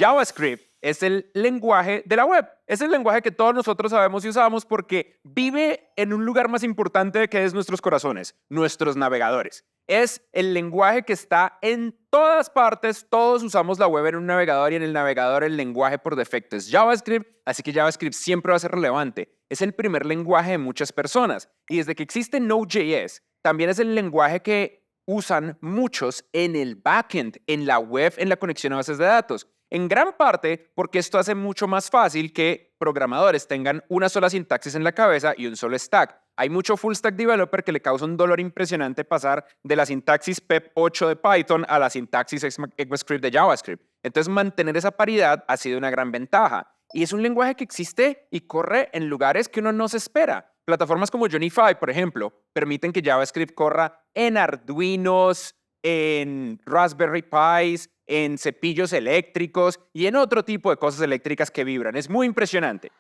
JavaScript es el lenguaje de la web. Es el lenguaje que todos nosotros sabemos y usamos porque vive en un lugar más importante que es nuestros corazones, nuestros navegadores. Es el lenguaje que está en todas partes. Todos usamos la web en un navegador y en el navegador el lenguaje por defecto es JavaScript, así que JavaScript siempre va a ser relevante. Es el primer lenguaje de muchas personas y desde que existe Node.js, también es el lenguaje que usan muchos en el backend, en la web, en la conexión a bases de datos. En gran parte porque esto hace mucho más fácil que programadores tengan una sola sintaxis en la cabeza y un solo stack. Hay mucho full stack developer que le causa un dolor impresionante pasar de la sintaxis PEP 8 de Python a la sintaxis ECMAScript de JavaScript. Entonces mantener esa paridad ha sido una gran ventaja. Y es un lenguaje que existe y corre en lugares que uno no se espera. Plataformas como Johnnyfy, por ejemplo, permiten que JavaScript corra en Arduinos, en Raspberry Pis, en cepillos eléctricos y en otro tipo de cosas eléctricas que vibran. Es muy impresionante.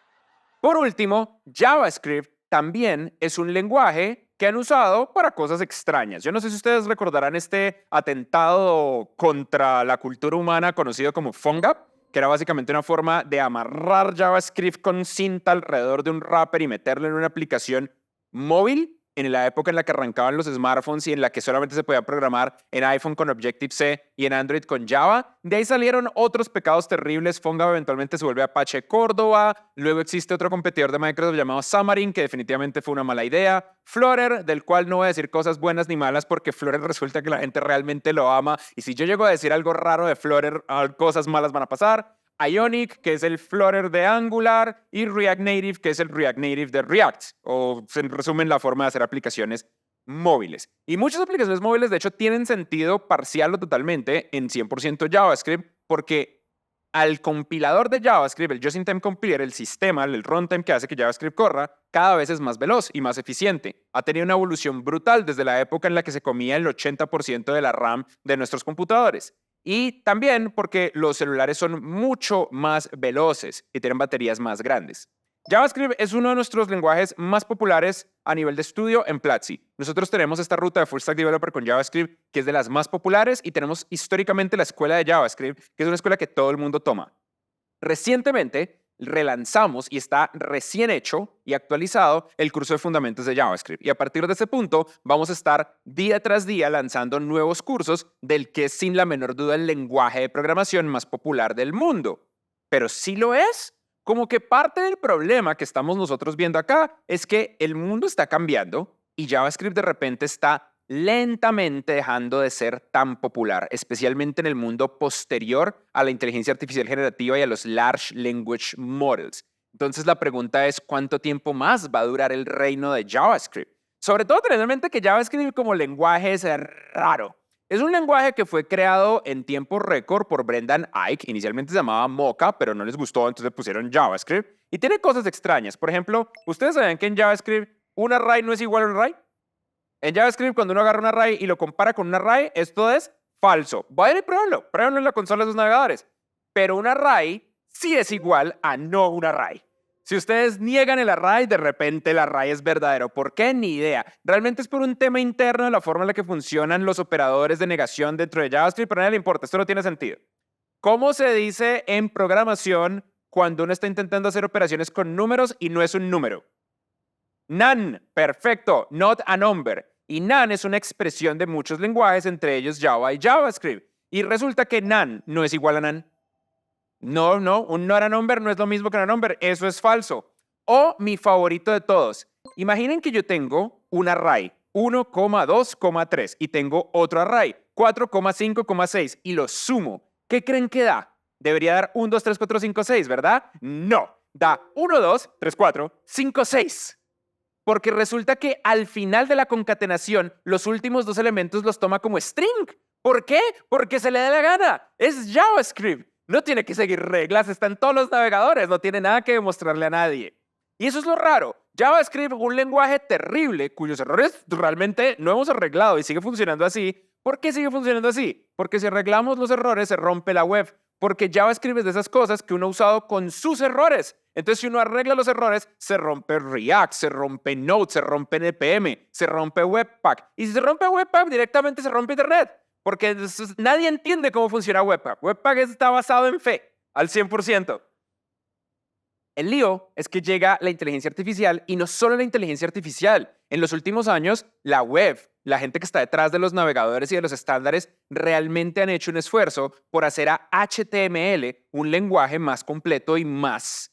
Por último, JavaScript también es un lenguaje que han usado para cosas extrañas. Yo no sé si ustedes recordarán este atentado contra la cultura humana conocido como PhoneGap, que era básicamente una forma de amarrar JavaScript con cinta alrededor de un wrapper y meterlo en una aplicación móvil en la época en la que arrancaban los smartphones y en la que solamente se podía programar en iPhone con Objective-C y en Android con Java. De ahí salieron otros pecados terribles. PhoneGap eventualmente se vuelve Apache Córdoba. Luego existe otro competidor de Microsoft llamado Xamarin, que definitivamente fue una mala idea. Flutter, del cual no voy a decir cosas buenas ni malas porque Flutter resulta que la gente realmente lo ama. Y si yo llego a decir algo raro de Flutter, cosas malas van a pasar. Ionic, que es el Flutter de Angular, y React Native, que es el React Native de React, o en resumen, la forma de hacer aplicaciones móviles. Y muchas aplicaciones móviles, de hecho, tienen sentido parcial o totalmente en 100% JavaScript, porque al compilador de JavaScript, el Just-in-Time Compiler, el sistema, el runtime que hace que JavaScript corra, cada vez es más veloz y más eficiente. Ha tenido una evolución brutal desde la época en la que se comía el 80% de la RAM de nuestros computadores. Y también porque los celulares son mucho más veloces y tienen baterías más grandes. JavaScript es uno de nuestros lenguajes más populares a nivel de estudio en Platzi. Nosotros tenemos esta ruta de Full Stack Developer con JavaScript, que es de las más populares, y tenemos históricamente la escuela de JavaScript, que es una escuela que todo el mundo toma. Recientemente relanzamos y está recién hecho y actualizado el curso de fundamentos de JavaScript. Y a partir de ese punto vamos a estar día tras día lanzando nuevos cursos del que es sin la menor duda el lenguaje de programación más popular del mundo. Pero sí lo es. Como que parte del problema que estamos nosotros viendo acá es que el mundo está cambiando y JavaScript de repente está lentamente dejando de ser tan popular, especialmente en el mundo posterior a la inteligencia artificial generativa y a los Large Language Models. Entonces la pregunta es, ¿cuánto tiempo más va a durar el reino de JavaScript? Sobre todo teniendo en mente que JavaScript como lenguaje es raro. Es un lenguaje que fue creado en tiempo récord por Brendan Eich. Inicialmente se llamaba Mocha, pero no les gustó, entonces pusieron JavaScript. Y tiene cosas extrañas. Por ejemplo, ¿ustedes sabían que en JavaScript un array no es igual a un array? En JavaScript, cuando uno agarra un array y lo compara con un array, esto es falso. Vayan y pruébenlo en la consola de sus navegadores. Pero un array sí es igual a no un array. Si ustedes niegan el array, de repente el array es verdadero. ¿Por qué? Ni idea. Realmente es por un tema interno de la forma en la que funcionan los operadores de negación dentro de JavaScript, pero a nadie le importa, esto no tiene sentido. ¿Cómo se dice en programación cuando uno está intentando hacer operaciones con números y no es un número? None, perfecto, not a number. Y none es una expresión de muchos lenguajes, entre ellos Java y JavaScript. Y resulta que none no es igual a none. No, un not a number no es lo mismo que un number, eso es falso. O mi favorito de todos, imaginen que yo tengo un array 1,2,3 y tengo otro array 4,5,6 y los sumo. ¿Qué creen que da? Debería dar 1, 2, 3, 4, 5, 6, ¿verdad? No, da 1, 2, 3, 4, 5, 6. Porque resulta que al final de la concatenación, los últimos dos elementos los toma como string. ¿Por qué? Porque se le da la gana. Es JavaScript. No tiene que seguir reglas, está en todos los navegadores, no tiene nada que demostrarle a nadie. Y eso es lo raro. JavaScript, un lenguaje terrible, cuyos errores realmente no hemos arreglado y sigue funcionando así. ¿Por qué sigue funcionando así? Porque si arreglamos los errores, se rompe la web. Porque JavaScript es de esas cosas que uno ha usado con sus errores. Entonces, si uno arregla los errores, se rompe React, se rompe Node, se rompe NPM, se rompe Webpack. Y si se rompe Webpack, directamente se rompe Internet. Porque nadie entiende cómo funciona Webpack. Webpack está basado en fe. al 100%. El lío es que llega la inteligencia artificial y no solo la inteligencia artificial. En los últimos años, la web, la gente que está detrás de los navegadores y de los estándares, realmente han hecho un esfuerzo por hacer a HTML un lenguaje más completo y más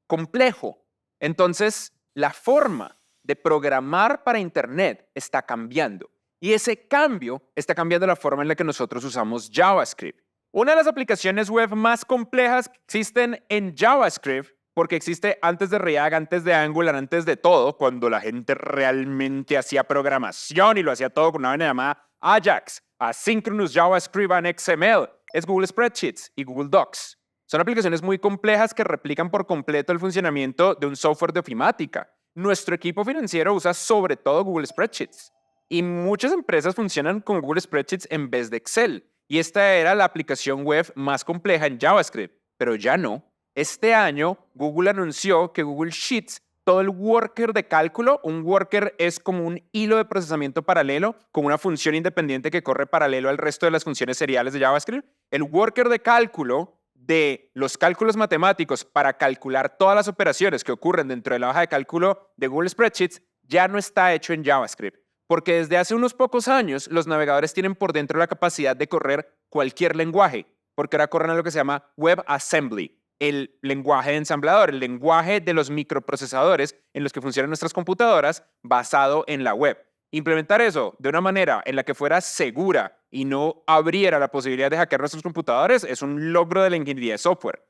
complejo. Entonces, la forma de programar para Internet está cambiando. Y ese cambio está cambiando la forma en la que nosotros usamos JavaScript. Una de las aplicaciones web más complejas que existen en JavaScript, porque existe antes de React, antes de Angular, antes de todo, cuando la gente realmente hacía programación y lo hacía todo con una vaina llamada Ajax, Asynchronous JavaScript and XML, es Google Spreadsheets y Google Docs. Son aplicaciones muy complejas que replican por completo el funcionamiento de un software de ofimática. Nuestro equipo financiero usa sobre todo Google Spreadsheets. Y muchas empresas funcionan con Google Spreadsheets en vez de Excel. Y esta era la aplicación web más compleja en JavaScript, pero ya no. Este año, Google anunció que Google Sheets, todo el worker de cálculo, un worker es como un hilo de procesamiento paralelo con una función independiente que corre paralelo al resto de las funciones seriales de JavaScript. El worker de cálculo de los cálculos matemáticos para calcular todas las operaciones que ocurren dentro de la hoja de cálculo de Google Spreadsheets ya no está hecho en JavaScript, porque desde hace unos pocos años los navegadores tienen por dentro la capacidad de correr cualquier lenguaje, porque ahora corren a lo que se llama WebAssembly, el lenguaje de ensamblador, el lenguaje de los microprocesadores en los que funcionan nuestras computadoras basado en la web. Implementar eso de una manera en la que fuera segura y no abriera la posibilidad de hackear nuestros computadores es un logro de la ingeniería de software.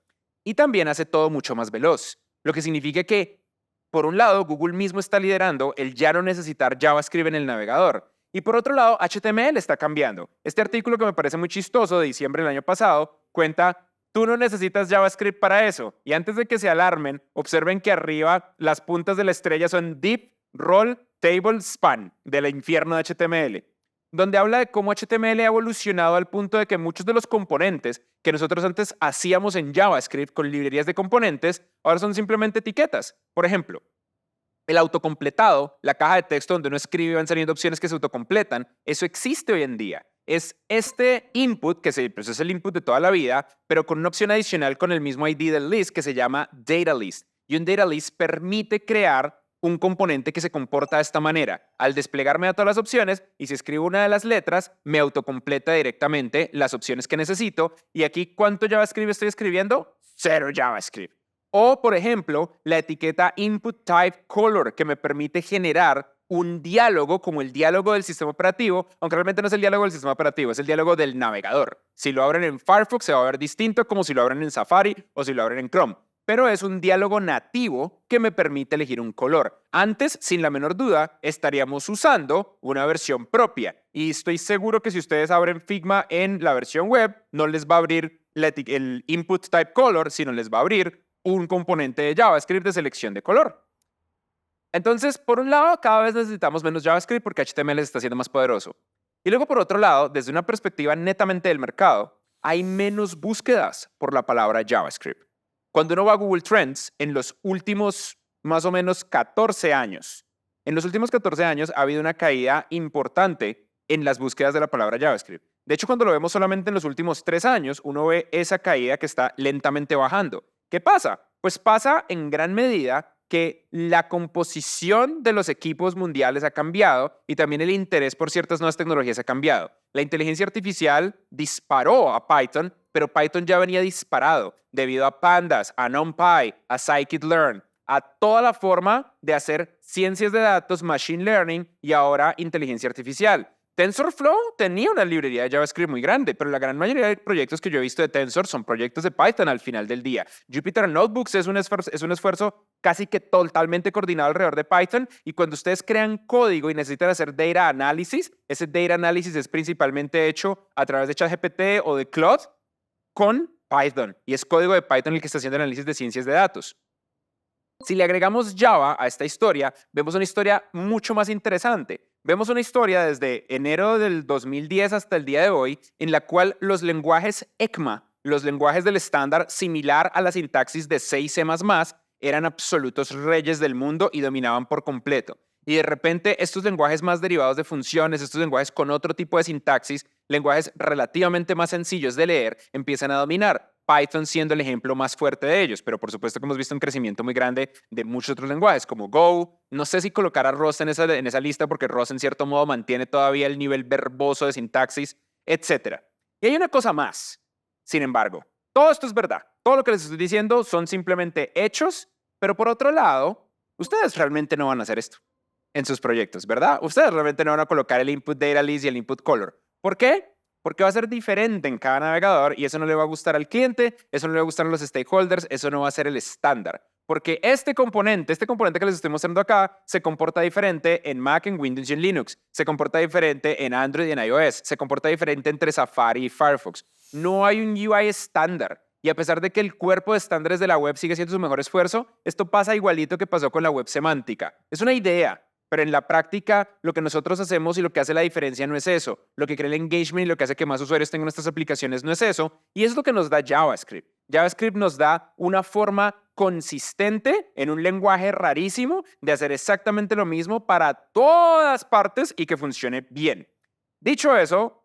Y también hace todo mucho más veloz, lo que significa que, por un lado, Google mismo está liderando el ya no necesitar JavaScript en el navegador. Y por otro lado, HTML está cambiando. Este artículo que me parece muy chistoso de diciembre del año pasado cuenta: tú no necesitas JavaScript para eso. Y antes de que se alarmen, observen que arriba las puntas de la estrella son div, role, table, span, del infierno de HTML, donde habla de cómo HTML ha evolucionado al punto de que muchos de los componentes que nosotros antes hacíamos en JavaScript con librerías de componentes, ahora son simplemente etiquetas. Por ejemplo, el autocompletado, la caja de texto donde uno escribe y van saliendo opciones que se autocompletan, eso existe hoy en día. Es este input, pues es el input de toda la vida, pero con una opción adicional con el mismo ID del list que se llama data list. Y un data list permite crear un componente que se comporta de esta manera. Al desplegarme a todas las opciones, y si escribo una de las letras, me autocompleta directamente las opciones que necesito. Y aquí, ¿cuánto JavaScript estoy escribiendo? 0 JavaScript. O, por ejemplo, la etiqueta input type color, que me permite generar un diálogo como el diálogo del sistema operativo, aunque realmente no es el diálogo del sistema operativo, es el diálogo del navegador. Si lo abren en Firefox se va a ver distinto como si lo abren en Safari o si lo abren en Chrome, pero es un diálogo nativo que me permite elegir un color. Antes, sin la menor duda, estaríamos usando una versión propia, y estoy seguro que si ustedes abren Figma en la versión web, no les va a abrir el input type color, sino les va a abrir un componente de JavaScript de selección de color. Entonces, por un lado, cada vez necesitamos menos JavaScript porque HTML se está haciendo más poderoso. Y luego, por otro lado, desde una perspectiva netamente del mercado, hay menos búsquedas por la palabra JavaScript. Cuando uno va a Google Trends, en los últimos más o menos 14 años, ha habido una caída importante en las búsquedas de la palabra JavaScript. De hecho, cuando lo vemos solamente en los últimos 3 años, uno ve esa caída que está lentamente bajando. ¿Qué pasa? Pues pasa en gran medida que la composición de los equipos mundiales ha cambiado y también el interés por ciertas nuevas tecnologías ha cambiado. La inteligencia artificial disparó a Python, pero Python ya venía disparado debido a Pandas, a NumPy, a Scikit-learn, a toda la forma de hacer ciencias de datos, machine learning y ahora inteligencia artificial. TensorFlow tenía una librería de JavaScript muy grande, pero la gran mayoría de proyectos que yo he visto de Tensor son proyectos de Python al final del día. Jupyter Notebooks es un esfuerzo casi que totalmente coordinado alrededor de Python, y cuando ustedes crean código y necesitan hacer data analysis, ese data analysis es principalmente hecho a través de ChatGPT o de Claude con Python, y es código de Python el que está haciendo el análisis de ciencias de datos. Si le agregamos Java a esta historia, vemos una historia mucho más interesante. Vemos una historia desde enero del 2010 hasta el día de hoy, en la cual los lenguajes ECMA, los lenguajes del estándar similar a la sintaxis de C y C++, eran absolutos reyes del mundo y dominaban por completo. Y de repente estos lenguajes más derivados de funciones, estos lenguajes con otro tipo de sintaxis, lenguajes relativamente más sencillos de leer, empiezan a dominar. Python siendo el ejemplo más fuerte de ellos, pero por supuesto que hemos visto un crecimiento muy grande de muchos otros lenguajes, como Go. No sé si colocar a Rust en esa lista, porque Rust en cierto modo mantiene todavía el nivel verboso de sintaxis, etc. Y hay una cosa más, sin embargo. Todo esto es verdad. Todo lo que les estoy diciendo son simplemente hechos, pero por otro lado, ustedes realmente no van a hacer esto en sus proyectos, ¿verdad? Ustedes realmente no van a colocar el input data list y el input color. ¿Por qué? Porque va a ser diferente en cada navegador y eso no le va a gustar al cliente, eso no le va a gustar a los stakeholders, eso no va a ser el estándar. Porque este componente que les estoy mostrando acá, se comporta diferente en Mac, en Windows y en Linux. Se comporta diferente en Android y en iOS. Se comporta diferente entre Safari y Firefox. No hay un UI estándar. Y a pesar de que el cuerpo de estándares de la web sigue siendo su mejor esfuerzo, esto pasa igualito que pasó con la web semántica. Es una idea, pero en la práctica lo que nosotros hacemos y lo que hace la diferencia no es eso. Lo que crea el engagement y lo que hace que más usuarios tengan nuestras aplicaciones no es eso. Y es lo que nos da JavaScript. JavaScript nos da una forma consistente en un lenguaje rarísimo de hacer exactamente lo mismo para todas partes y que funcione bien. Dicho eso,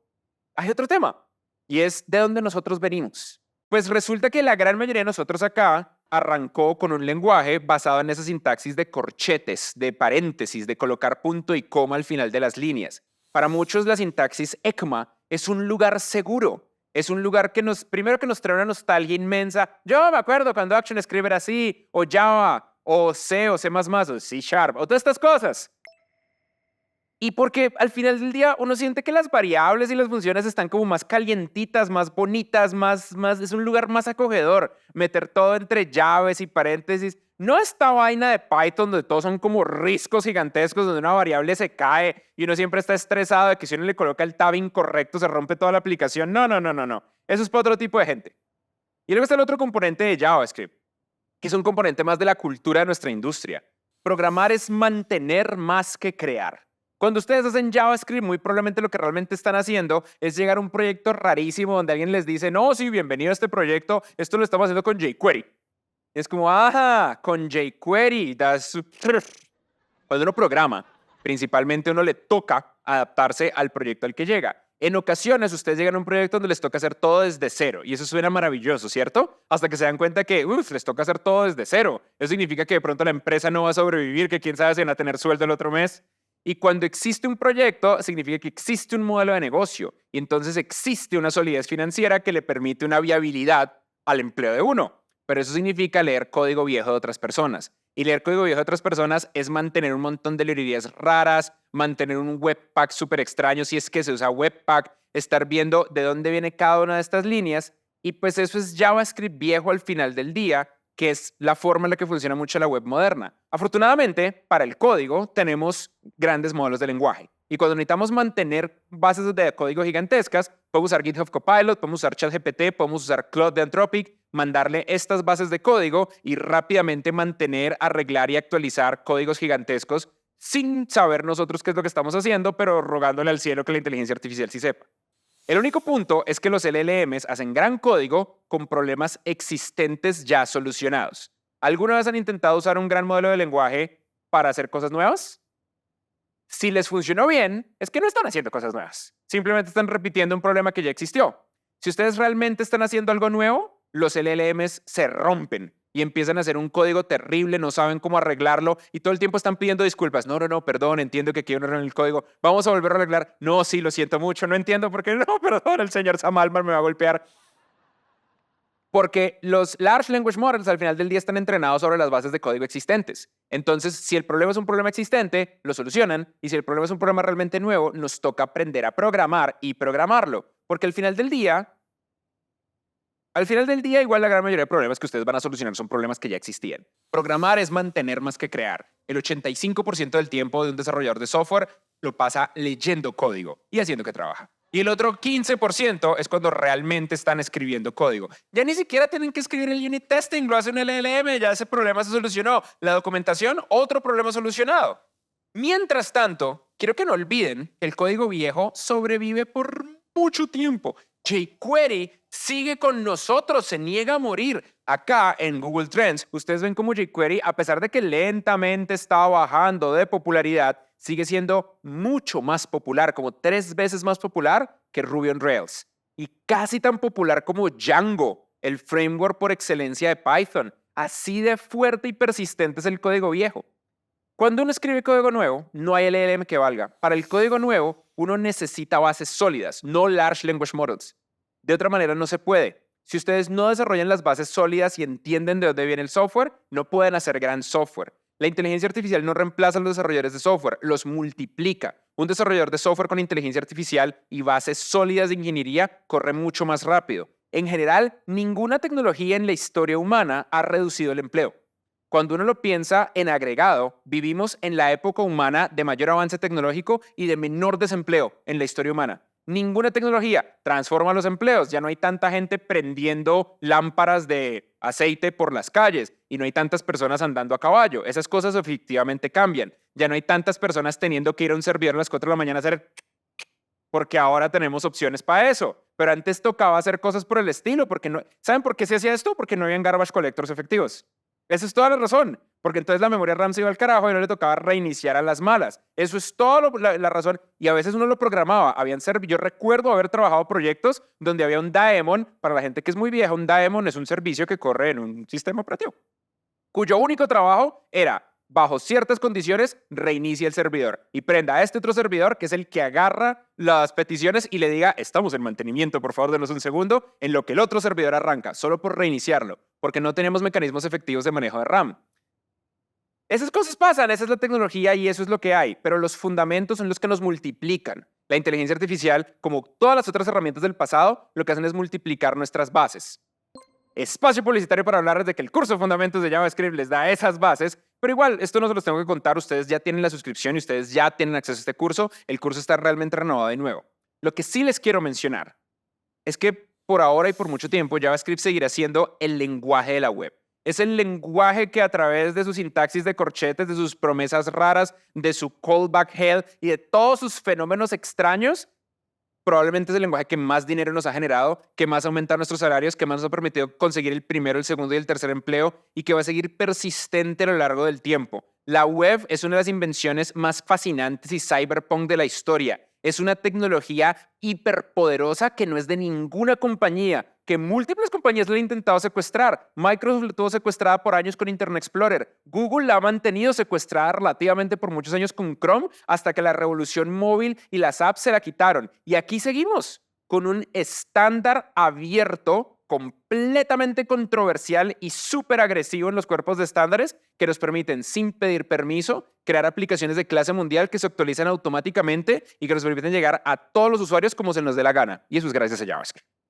hay otro tema y es de dónde nosotros venimos. Pues resulta que la gran mayoría de nosotros acá arrancó con un lenguaje basado en esa sintaxis de corchetes, de paréntesis, de colocar punto y coma al final de las líneas. Para muchos la sintaxis ECMA es un lugar seguro. Es un lugar que primero que nos trae una nostalgia inmensa. Yo me acuerdo cuando ActionScript era así, o Java, o C, o C++, o C Sharp, o todas estas cosas. Y porque al final del día uno siente que las variables y las funciones están como más calientitas, más bonitas, es un lugar más acogedor. Meter todo entre llaves y paréntesis. No esta vaina de Python donde todos son como riscos gigantescos, donde una variable se cae y uno siempre está estresado de que si uno le coloca el tab incorrecto se rompe toda la aplicación. No, no, no, no, no. Eso es para otro tipo de gente. Y luego está el otro componente de JavaScript, que es un componente más de la cultura de nuestra industria. Programar es mantener más que crear. Cuando ustedes hacen JavaScript, muy probablemente lo que realmente están haciendo es llegar a un proyecto rarísimo donde alguien les dice, no, sí, bienvenido a este proyecto, esto lo estamos haciendo con jQuery. Es como, ajá, con jQuery. Cuando uno programa, principalmente uno le toca adaptarse al proyecto al que llega. En ocasiones ustedes llegan a un proyecto donde les toca hacer todo desde cero y eso suena maravilloso, ¿cierto? Hasta que se dan cuenta que les toca hacer todo desde cero. Eso significa que de pronto la empresa no va a sobrevivir, que quién sabe si van a tener sueldo el otro mes. Y cuando existe un proyecto, significa que existe un modelo de negocio y entonces existe una solidez financiera que le permite una viabilidad al empleo de uno. Pero eso significa leer código viejo de otras personas. Y leer código viejo de otras personas es mantener un montón de librerías raras, mantener un webpack súper extraño si es que se usa webpack, estar viendo de dónde viene cada una de estas líneas. Y pues eso es JavaScript viejo al final del día, que es la forma en la que funciona mucho la web moderna. Afortunadamente, para el código tenemos grandes modelos de lenguaje. Y cuando necesitamos mantener bases de código gigantescas, podemos usar GitHub Copilot, podemos usar ChatGPT, podemos usar Claude de Anthropic, mandarle estas bases de código y rápidamente mantener, arreglar y actualizar códigos gigantescos sin saber nosotros qué es lo que estamos haciendo, pero rogándole al cielo que la inteligencia artificial sí sepa. El único punto es que los LLMs hacen gran código con problemas existentes ya solucionados. ¿Alguna vez han intentado usar un gran modelo de lenguaje para hacer cosas nuevas? Si les funcionó bien, es que no están haciendo cosas nuevas. Simplemente están repitiendo un problema que ya existió. Si ustedes realmente están haciendo algo nuevo, los LLMs se rompen y empiezan a hacer un código terrible, no saben cómo arreglarlo y todo el tiempo están pidiendo disculpas. No, no, no, perdón, entiendo que aquí hay un error en el código. Vamos a volver a arreglar. No, sí, lo siento mucho, no entiendo por qué. No, perdón, el señor Sam Altman me va a golpear. Porque los Large Language Models al final del día están entrenados sobre las bases de código existentes. Entonces, si el problema es un problema existente, lo solucionan. Y si el problema es un problema realmente nuevo, nos toca aprender a programar y programarlo. Porque al final del día, igual la gran mayoría de problemas que ustedes van a solucionar son problemas que ya existían. Programar es mantener más que crear. El 85% del tiempo de un desarrollador de software lo pasa leyendo código y haciendo que trabaja. Y el otro 15% es cuando realmente están escribiendo código. Ya ni siquiera tienen que escribir el unit testing, lo hace un LLM, ya ese problema se solucionó. La documentación, otro problema solucionado. Mientras tanto, quiero que no olviden que el código viejo sobrevive por mucho tiempo. jQuery sigue con nosotros, se niega a morir. Acá en Google Trends, ustedes ven cómo jQuery, a pesar de que lentamente está bajando de popularidad, sigue siendo mucho más popular, como 3 veces más popular que Ruby on Rails. Y casi tan popular como Django. el framework por excelencia de Python. Así de fuerte y persistente es el código viejo. Cuando uno escribe código nuevo, no hay LLM que valga. Para el código nuevo, uno necesita bases sólidas, no large language models. De otra manera, no se puede. Si ustedes no desarrollan las bases sólidas y entienden de dónde viene el software, no pueden hacer gran software. La inteligencia artificial no reemplaza a los desarrolladores de software, los multiplica. Un desarrollador de software con inteligencia artificial y bases sólidas de ingeniería corre mucho más rápido. En general, ninguna tecnología en la historia humana ha reducido el empleo. Cuando uno lo piensa en agregado, vivimos en la época humana de mayor avance tecnológico y de menor desempleo en la historia humana. Ninguna tecnología transforma los empleos. Ya no hay tanta gente prendiendo lámparas de aceite por las calles y no hay tantas personas andando a caballo. Esas cosas efectivamente cambian. Ya no hay tantas personas teniendo que ir a un servidor a las 4 de la mañana a hacer porque ahora tenemos opciones para eso. Pero antes tocaba hacer cosas por el estilo. Porque no, ¿saben por qué se hacía esto? Porque no habían garbage collectors efectivos. Esa es toda la razón, porque entonces la memoria RAM se iba al carajo y no le tocaba reiniciar a las malas. Eso es toda la razón. Y a veces uno lo programaba. Yo recuerdo haber trabajado proyectos donde había un daemon. Para la gente que es muy vieja, un daemon es un servicio que corre en un sistema operativo, cuyo único trabajo era, bajo ciertas condiciones, reinicie el servidor y prenda a este otro servidor, que es el que agarra las peticiones y le diga, estamos en mantenimiento, por favor, denos un segundo, en lo que el otro servidor arranca, solo por reiniciarlo, porque no tenemos mecanismos efectivos de manejo de RAM. Esas cosas pasan, esa es la tecnología y eso es lo que hay, pero los fundamentos son los que nos multiplican. La inteligencia artificial, como todas las otras herramientas del pasado, lo que hacen es multiplicar nuestras bases. Espacio publicitario para hablarles de que el curso de Fundamentos de JavaScript les da esas bases, pero igual, esto no se los tengo que contar, ustedes ya tienen la suscripción y ustedes ya tienen acceso a este curso, el curso está realmente renovado de nuevo. Lo que sí les quiero mencionar es que por ahora y por mucho tiempo JavaScript seguirá siendo el lenguaje de la web. Es el lenguaje que a través de su sintaxis de corchetes, de sus promesas raras, de su callback hell y de todos sus fenómenos extraños, probablemente es el lenguaje que más dinero nos ha generado, que más ha aumentado nuestros salarios, que más nos ha permitido conseguir el primero, el segundo y el tercer empleo y que va a seguir persistente a lo largo del tiempo. La web es una de las invenciones más fascinantes y cyberpunk de la historia. Es una tecnología hiperpoderosa que no es de ninguna compañía, que múltiples compañías la han intentado secuestrar. Microsoft la tuvo secuestrada por años con Internet Explorer. Google la ha mantenido secuestrada relativamente por muchos años con Chrome hasta que la revolución móvil y las apps se la quitaron. Y aquí seguimos con un estándar abierto completamente controversial y súper agresivo en los cuerpos de estándares que nos permiten, sin pedir permiso, crear aplicaciones de clase mundial que se actualizan automáticamente y que nos permiten llegar a todos los usuarios como se nos dé la gana. Y eso es gracias a JavaScript.